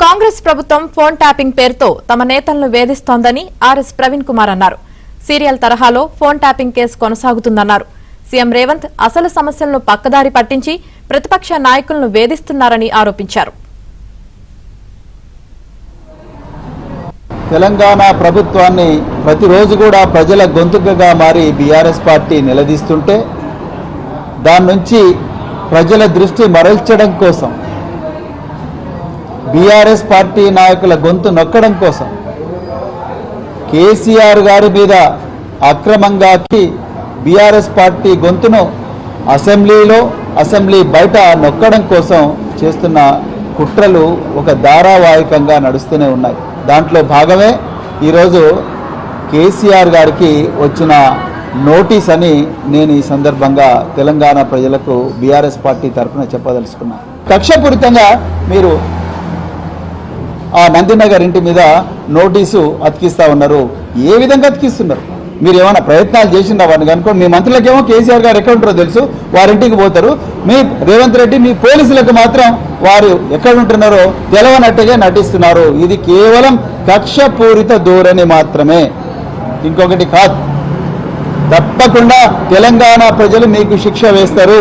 కాంగ్రెస్ ప్రభుత్వం phone tapping పేరుతో తమ నేతలను వేధిస్తోందని ఆర్ఎస్ ప్రవీణ్ కుమార్ అన్నారు. సీరియల్ తరహాలో ఫోన్ ట్యాపింగ్ కేసు కొనసాగుతుందన్నారు. సీఎం రేవంత్ అసలు సమస్యలను పక్కదారి పట్టించి ప్రతిపక్ష నాయకులను వేధిస్తున్నారని ఆరోపించారు. తెలంగాణ ప్రభుత్వాన్ని ప్రతిరోజు కూడా ప్రజల గొంతుకగా మారి బీఆర్ఎస్ పార్టీ నిలదీస్తుంటే దాని నుంచి ప్రజల దృష్టి మరల్చడం కోసం, బీఆర్ఎస్ పార్టీ నాయకుల గొంతు నొక్కడం కోసం కేసీఆర్ గారి మీద అక్రమంగా బీఆర్ఎస్ పార్టీ గొంతును అసెంబ్లీ బయట నొక్కడం కోసం చేస్తున్న కుట్రలు ఒక ధారావాహికంగా నడుస్తూనే ఉన్నాయి. దాంట్లో భాగమే ఈరోజు కేసీఆర్ గారికి వచ్చిన నోటీస్ అని నేను ఈ సందర్భంగా తెలంగాణ ప్రజలకు బీఆర్ఎస్ పార్టీ తరఫున చెప్పదలుచుకున్నా. కక్షపూరితంగా మీరు ఆ నందినగర్ ఇంటి మీద నోటీసు అతికిస్తా ఉన్నారు. ఏ విధంగా అతికిస్తున్నారు? మీరు ఏమైనా ప్రయత్నాలు చేసిందా వాడిని కనుకోండి. మీ మంత్రులకేమో కేసీఆర్ గారు ఎక్కడ ఉంటారో తెలుసు, వారింటికి పోతారు. మీ రేవంత్ రెడ్డి మీ పోలీసులకు మాత్రం వారు ఎక్కడ ఉంటున్నారో తెలవనట్టుగా నటిస్తున్నారు. ఇది కేవలం కక్షపూరిత ధోరణి మాత్రమే, ఇంకొకటి కాదు. తప్పకుండా తెలంగాణ ప్రజలు మీకు శిక్ష వేస్తారు.